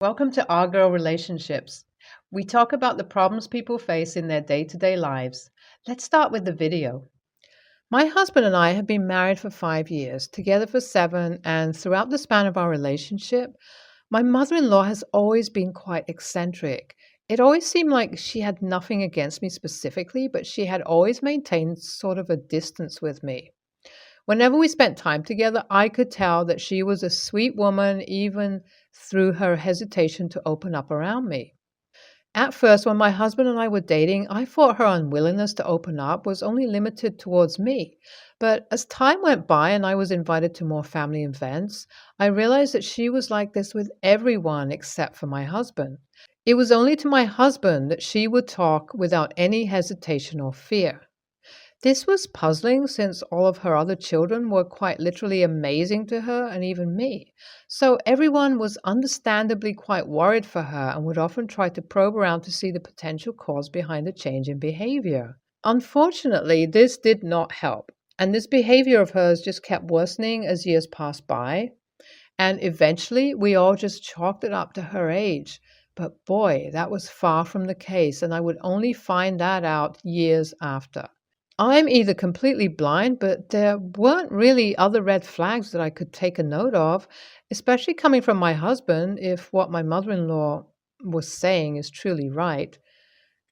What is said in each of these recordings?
Welcome to Our Girl Relationships. We talk about the problems people face in their day to day lives. Let's start with the video. My husband and I have been married for 5 years, together for 7, and throughout the span of our relationship, my mother in law has always been quite eccentric. It always seemed like she had nothing against me specifically, but she had always maintained sort of a distance with me. Whenever we spent time together, I could tell that she was a sweet woman, even through her hesitation to open up around me. At first, when my husband and I were dating, I thought her unwillingness to open up was only limited towards me. But as time went by and I was invited to more family events, I realized that she was like this with everyone except for my husband. It was only to my husband that she would talk without any hesitation or fear. This was puzzling since all of her other children were quite literally amazing to her and even me. So everyone was understandably quite worried for her and would often try to probe around to see the potential cause behind the change in behavior. Unfortunately, this did not help, and this behavior of hers just kept worsening as years passed by. And eventually, we all just chalked it up to her age. But boy, that was far from the case, and I would only find that out years after. I'm either completely blind, but there weren't really other red flags that I could take a note of, especially coming from my husband, if what my mother in law was saying is truly right.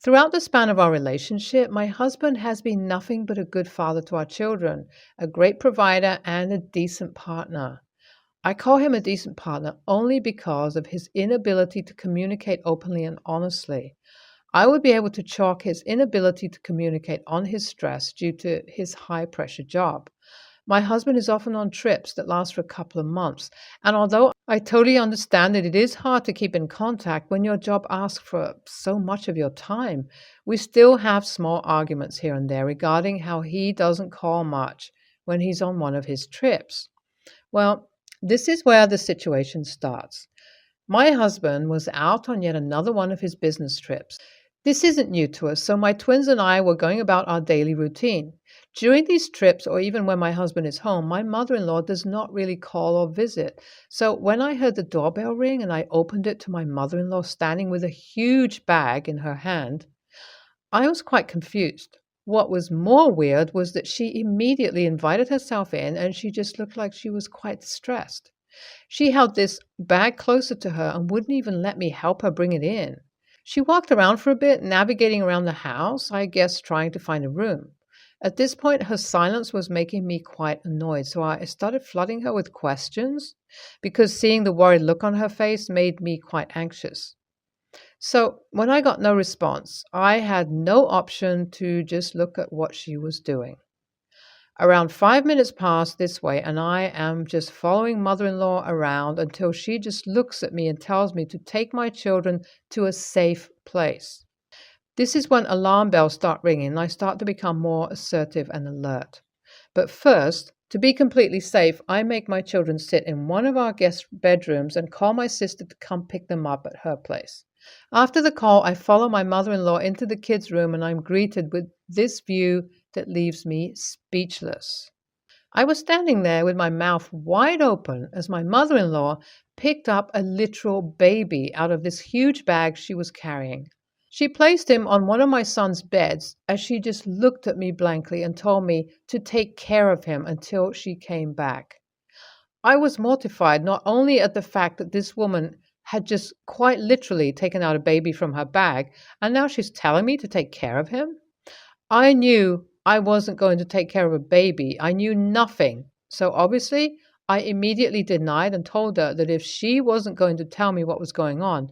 Throughout the span of our relationship, my husband has been nothing but a good father to our children, a great provider, and a decent partner. I call him a decent partner only because of his inability to communicate openly and honestly. I would be able to chalk his inability to communicate on his stress due to his high pressure job. My husband is often on trips that last for a couple of months, and although I totally understand that it is hard to keep in contact when your job asks for so much of your time, we still have small arguments here and there regarding how he doesn't call much when he's on one of his trips. Well, this is where the situation starts. My husband was out on yet another one of his business trips. This isn't new to us, so my twins and I were going about our daily routine. During these trips, or even when my husband is home, my mother in law does not really call or visit. So when I heard the doorbell ring and I opened it to my mother in law standing with a huge bag in her hand, I was quite confused. What was more weird was that she immediately invited herself in and she just looked like she was quite stressed. She held this bag closer to her and wouldn't even let me help her bring it in. She walked around for a bit, navigating around the house, I guess trying to find a room. At this point, her silence was making me quite annoyed, so I started flooding her with questions because seeing the worried look on her face made me quite anxious. So when I got no response, I had no option to just look at what she was doing. Around 5 minutes passed this way, and I am just following mother in law around until she just looks at me and tells me to take my children to a safe place. This is when alarm bells start ringing, and I start to become more assertive and alert. But first, to be completely safe, I make my children sit in one of our guest bedrooms and call my sister to come pick them up at her place. After the call, I follow my mother in law into the kids' room and I'm greeted with this view that leaves me speechless. I was standing there with my mouth wide open as my mother in law picked up a literal baby out of this huge bag she was carrying. She placed him on one of my son's beds as she just looked at me blankly and told me to take care of him until she came back. I was mortified not only at the fact that this woman had just quite literally taken out a baby from her bag, and now she's telling me to take care of him. I knew I wasn't going to take care of a baby. I knew nothing. So obviously, I immediately denied and told her that if she wasn't going to tell me what was going on,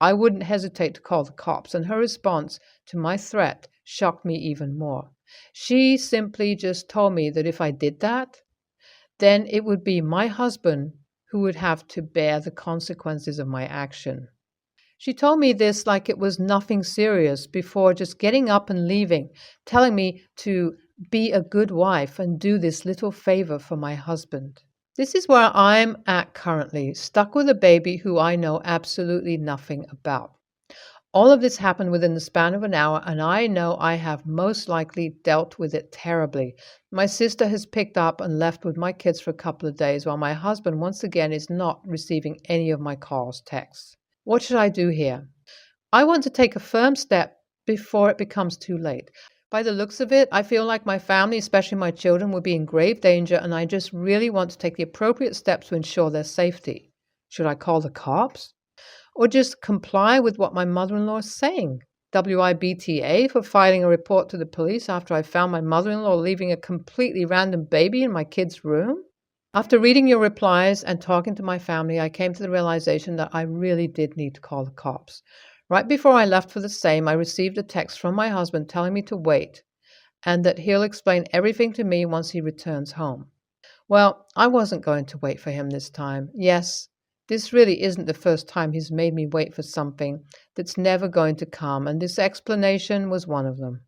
I wouldn't hesitate to call the cops. And her response to my threat shocked me even more. She simply just told me that if I did that, then it would be my husband who would have to bear the consequences of my action. She told me this like it was nothing serious before just getting up and leaving, telling me to be a good wife and do this little favor for my husband. This is where I'm at currently, stuck with a baby who I know absolutely nothing about. All of this happened within the span of an hour, and I know I have most likely dealt with it terribly. My sister has picked up and left with my kids for a couple of days, while my husband once again is not receiving any of my calls, texts. What should I do here? I want to take a firm step before it becomes too late. By the looks of it, I feel like my family, especially my children, will be in grave danger, and I just really want to take the appropriate steps to ensure their safety. Should I call the cops? Or just comply with what my mother-in-law is saying? WIBTA for filing a report to the police after I found my mother-in-law leaving a completely random baby in my kid's room? After reading your replies and talking to my family, I came to the realization that I really did need to call the cops. Right before I left for the same, I received a text from my husband telling me to wait and that he'll explain everything to me once he returns home. Well, I wasn't going to wait for him this time. Yes, this really isn't the first time he's made me wait for something that's never going to come, and this explanation was one of them.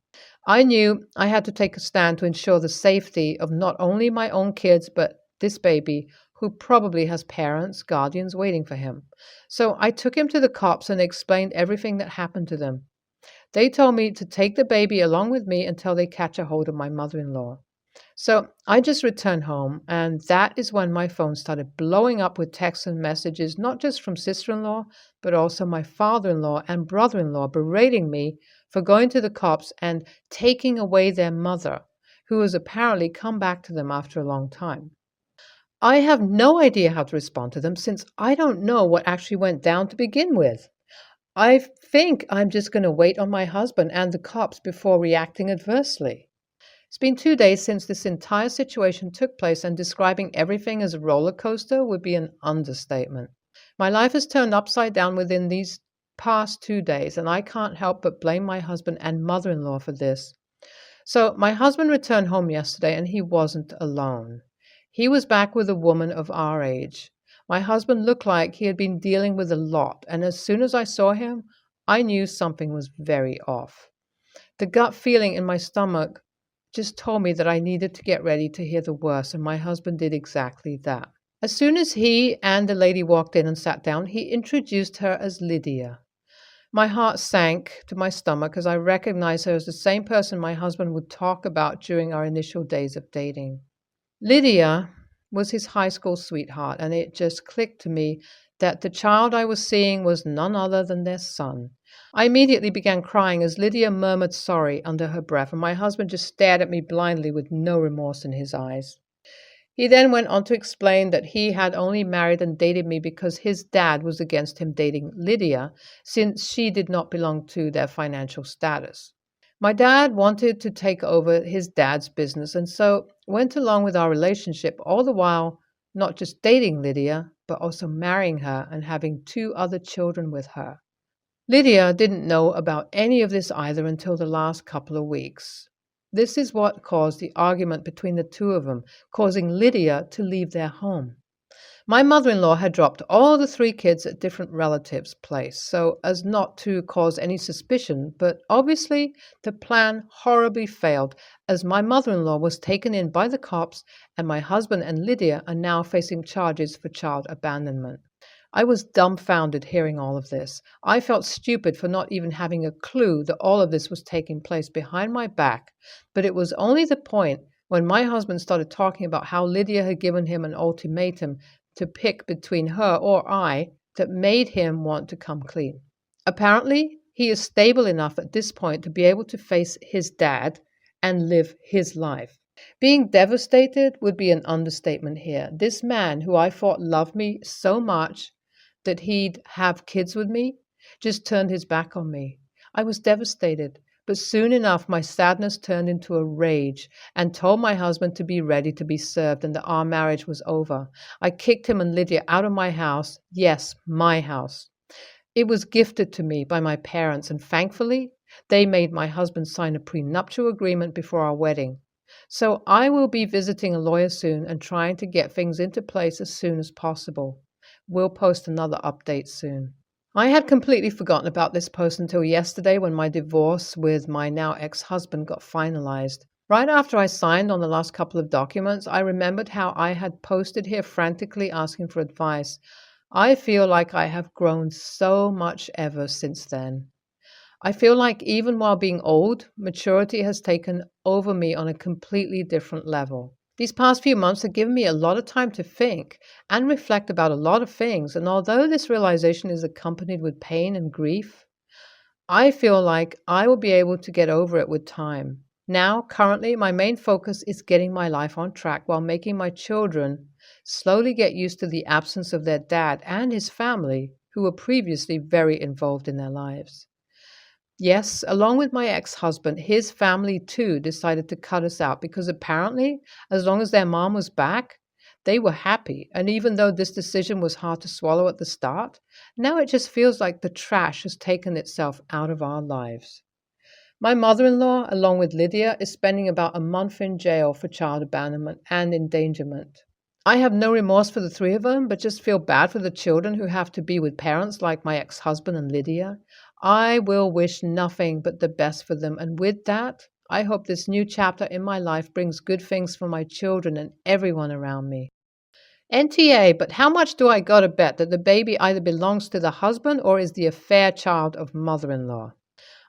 I knew I had to take a stand to ensure the safety of not only my own kids, but this baby, who probably has parents, guardians waiting for him. So I took him to the cops and explained everything that happened to them. They told me to take the baby along with me until they catch a hold of my mother-in-law. So I just returned home, and that is when my phone started blowing up with texts and messages, not just from sister-in-law, but also my father-in-law and brother-in-law berating me for going to the cops and taking away their mother, who has apparently come back to them after a long time. I have no idea how to respond to them since I don't know what actually went down to begin with. I think I'm just going to wait on my husband and the cops before reacting adversely. It's been 2 days since this entire situation took place, and describing everything as a roller coaster would be an understatement. My life has turned upside down within these past 2 days, and I can't help but blame my husband and mother-in-law for this. So my husband returned home yesterday, and he wasn't alone. He was back with a woman of our age. My husband looked like he had been dealing with a lot, and as soon as I saw him, I knew something was very off. The gut feeling in my stomach just told me that I needed to get ready to hear the worst, and my husband did exactly that. As soon as he and the lady walked in and sat down, he introduced her as Lydia. My heart sank to my stomach as I recognized her as the same person my husband would talk about during our initial days of dating. Lydia was his high school sweetheart, and it just clicked to me that the child I was seeing was none other than their son. I immediately began crying as Lydia murmured sorry under her breath, and my husband just stared at me blindly with no remorse in his eyes. He then went on to explain that he had only married and dated me because his dad was against him dating Lydia, since she did not belong to their financial status. My dad wanted to take over his dad's business, and so went along with our relationship, all the while not just dating Lydia, but also marrying her and having 2 other children with her. Lydia didn't know about any of this either until the last couple of weeks. This is what caused the argument between the two of them, causing Lydia to leave their home. My mother-in-law had dropped all the 3 kids at different relatives' place, so as not to cause any suspicion, but obviously the plan horribly failed, as my mother-in-law was taken in by the cops, and my husband and Lydia are now facing charges for child abandonment. I was dumbfounded hearing all of this. I felt stupid for not even having a clue that all of this was taking place behind my back, but it was only the point when my husband started talking about how Lydia had given him an ultimatum to pick between her or I that made him want to come clean. Apparently, he is stable enough at this point to be able to face his dad and live his life. Being devastated would be an understatement here. This man, who I thought loved me so much that he'd have kids with me, just turned his back on me. I was devastated, but soon enough my sadness turned into a rage and told my husband to be ready to be served and that our marriage was over. I kicked him and Lydia out of my house. Yes, my house. It was gifted to me by my parents, and thankfully, they made my husband sign a prenuptial agreement before our wedding. So I will be visiting a lawyer soon and trying to get things into place as soon as possible. We'll post another update soon. I had completely forgotten about this post until yesterday when my divorce with my now ex-husband got finalized. Right after I signed on the last couple of documents, I remembered how I had posted here frantically asking for advice. I feel like I have grown so much ever since then. I feel like even while being old, maturity has taken over me on a completely different level. These past few months have given me a lot of time to think and reflect about a lot of things, and although this realization is accompanied with pain and grief, I feel like I will be able to get over it with time. Now, currently, my main focus is getting my life on track while making my children slowly get used to the absence of their dad and his family, who were previously very involved in their lives. Yes, along with my ex husband, his family too decided to cut us out because apparently, as long as their mom was back, they were happy. And even though this decision was hard to swallow at the start, now it just feels like the trash has taken itself out of our lives. My mother in law, along with Lydia, is spending about a month in jail for child abandonment and endangerment. I have no remorse for the three of them, but just feel bad for the children who have to be with parents like my ex husband and Lydia. I will wish nothing but the best for them, and with that, I hope this new chapter in my life brings good things for my children and everyone around me. NTA, but how much do I gotta bet that the baby either belongs to the husband or is the affair child of mother in law?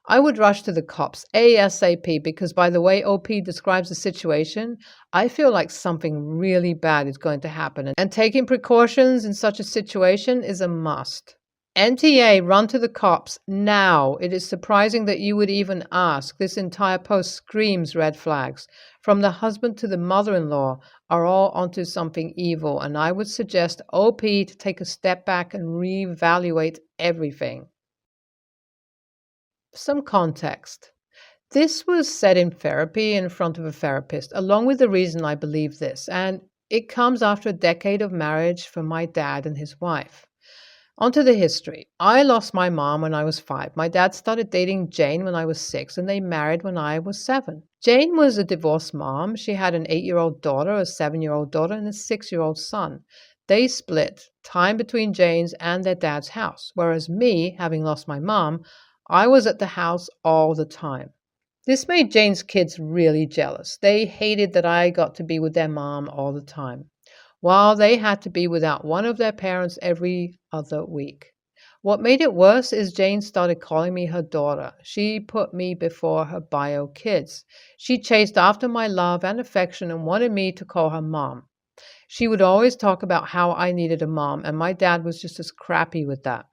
I would rush to the cops ASAP because by the way OP describes the situation, I feel like something really bad is going to happen, and taking precautions in such a situation is a must. NTA, run to the cops now. It is surprising that you would even ask. This entire post screams red flags. From the husband to the mother-in-law are all onto something evil, and I would suggest OP to take a step back and reevaluate everything. Some context. This was said in therapy in front of a therapist, along with the reason I believe this, and it comes after a decade of marriage for my dad and his wife. Onto the history. I lost my mom when I was 5. My dad started dating Jane when I was 6, and they married when I was 7. Jane was a divorced mom. She had an 8-year-old daughter, a 7-year-old daughter, and a 6-year-old son. They split time between Jane's and their dad's house, whereas me, having lost my mom, I was at the house all the time. This made Jane's kids really jealous. They hated that I got to be with their mom all the time, while they had to be without one of their parents every other week. What made it worse is Jane started calling me her daughter. She put me before her bio kids. She chased after my love and affection and wanted me to call her mom. She would always talk about how I needed a mom, and my dad was just as crappy with that.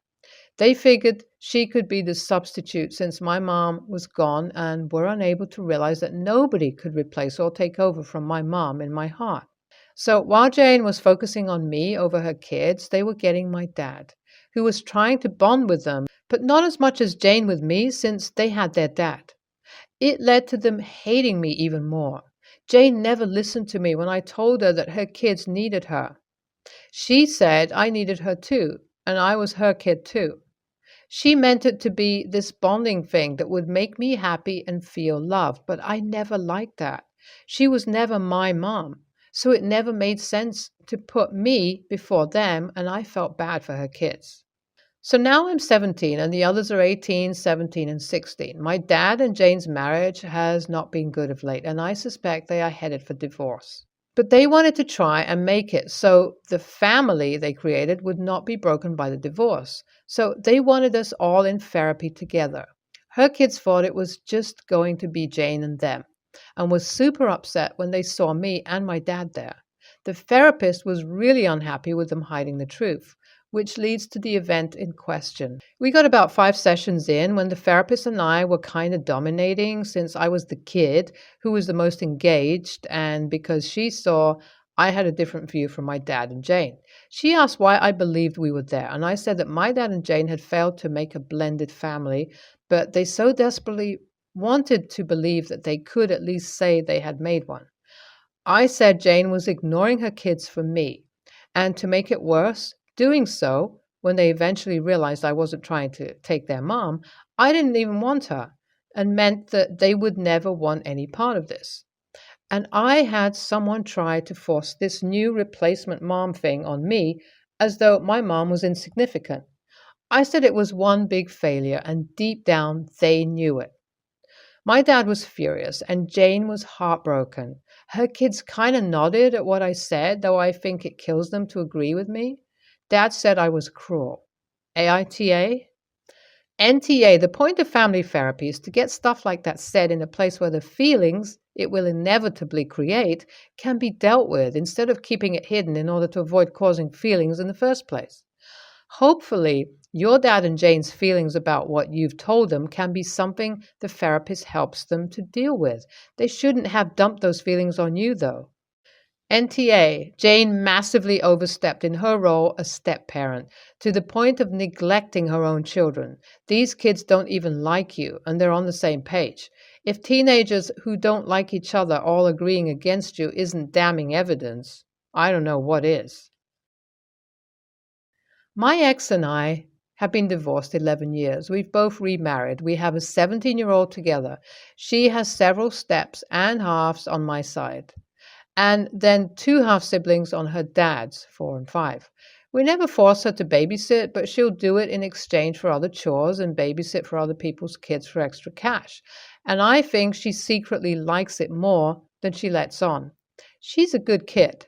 They figured she could be the substitute since my mom was gone and were unable to realize that nobody could replace or take over from my mom in my heart. So while Jane was focusing on me over her kids, they were getting my dad, who was trying to bond with them, but not as much as Jane with me since they had their dad. It led to them hating me even more. Jane never listened to me when I told her that her kids needed her. She said I needed her too, and I was her kid too. She meant it to be this bonding thing that would make me happy and feel loved, but I never liked that. She was never my mom, so it never made sense to put me before them, and I felt bad for her kids. So now I'm 17 and the others are 18, 17, and 16. My dad and Jane's marriage has not been good of late, and I suspect they are headed for divorce. But they wanted to try and make it so the family they created would not be broken by the divorce. So they wanted us all in therapy together. Her kids thought it was just going to be Jane and them, and was super upset when they saw me and my dad there. The therapist was really unhappy with them hiding the truth, which leads to the event in question. We got about 5 sessions in when the therapist and I were kind of dominating since I was the kid who was the most engaged, and because she saw I had a different view from my dad and Jane. She asked why I believed we were there, and I said that my dad and Jane had failed to make a blended family, but they so desperately wanted to believe that they could at least say they had made one. I said Jane was ignoring her kids for me, and to make it worse, doing so, when they eventually realized I wasn't trying to take their mom, I didn't even want her, and meant that they would never want any part of this. And I had someone try to force this new replacement mom thing on me as though my mom was insignificant. I said it was one big failure, and deep down they knew it. My dad was furious, and Jane was heartbroken. Her kids kind of nodded at what I said, though I think it kills them to agree with me. Dad said I was cruel. AITA? NTA, the point of family therapy is to get stuff like that said in a place where the feelings it will inevitably create can be dealt with instead of keeping it hidden in order to avoid causing feelings in the first place. Hopefully, your dad and Jane's feelings about what you've told them can be something the therapist helps them to deal with. They shouldn't have dumped those feelings on you, though. NTA, Jane massively overstepped in her role as step parent to the point of neglecting her own children. These kids don't even like you, and they're on the same page. If teenagers who don't like each other all agreeing against you isn't damning evidence, I don't know what is. My ex and I have been divorced 11 years. We've both remarried. We have a 17-year-old together. She has several steps and halves on my side, and then two half siblings on her dad's, 4 and 5. We never force her to babysit, but she'll do it in exchange for other chores and babysit for other people's kids for extra cash. And I think she secretly likes it more than she lets on. She's a good kid.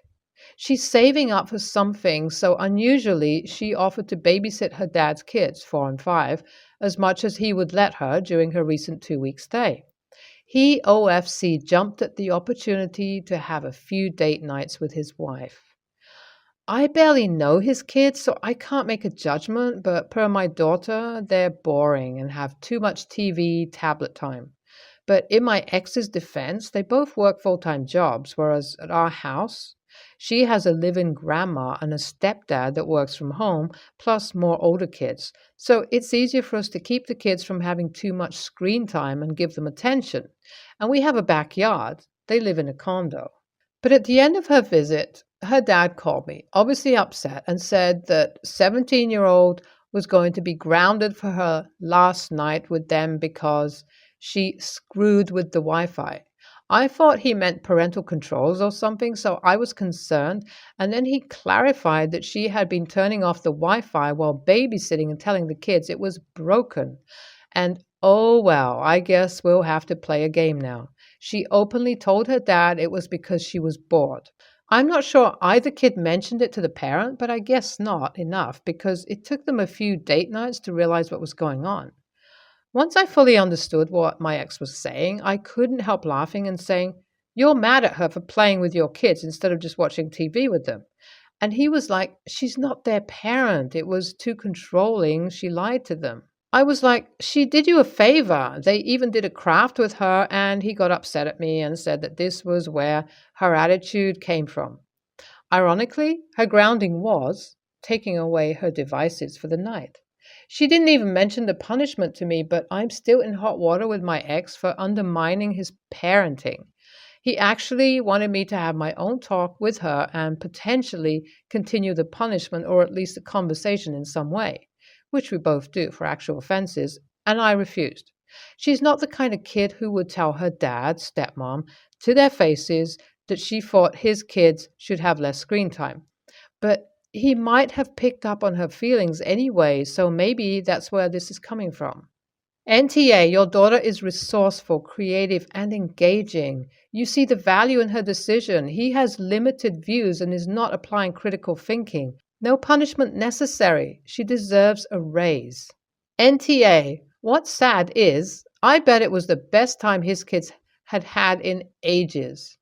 She's saving up for something, so unusually she offered to babysit her dad's kids, 4 and 5, as much as he would let her during her recent 2-week stay. He, OFC, jumped at the opportunity to have a few date nights with his wife. I barely know his kids, so I can't make a judgment, but per my daughter, they're boring and have too much TV, tablet time. But in my ex's defense, they both work full-time jobs, whereas at our house, she has a live-in grandma and a stepdad that works from home, plus more older kids. So it's easier for us to keep the kids from having too much screen time and give them attention. And we have a backyard. They live in a condo. But at the end of her visit, her dad called me, obviously upset, and said that 17-year-old was going to be grounded for her last night with them because she screwed with the Wi-Fi. I thought he meant parental controls or something, so I was concerned, and then he clarified that she had been turning off the Wi-Fi while babysitting and telling the kids it was broken. And oh well, I guess we'll have to play a game now. She openly told her dad it was because she was bored. I'm not sure either kid mentioned it to the parent, but I guess not enough because it took them a few date nights to realize what was going on. Once I fully understood what my ex was saying, I couldn't help laughing and saying, "You're mad at her for playing with your kids instead of just watching TV with them." And he was like, "She's not their parent. It was too controlling. She lied to them." I was like, "She did you a favor." They even did a craft with her, and he got upset at me and said that this was where her attitude came from. Ironically, her grounding was taking away her devices for the night. She didn't even mention the punishment to me, but I'm still in hot water with my ex for undermining his parenting. He actually wanted me to have my own talk with her and potentially continue the punishment or at least the conversation in some way, which we both do for actual offenses, and I refused. She's not the kind of kid who would tell her dad, stepmom, to their faces that she thought his kids should have less screen time. But he might have picked up on her feelings anyway, so maybe that's where this is coming from. NTA, your daughter is resourceful, creative, and engaging. You see the value in her decision. He has limited views and is not applying critical thinking. No punishment necessary. She deserves a raise. NTA, what's sad is, I bet it was the best time his kids had had in ages.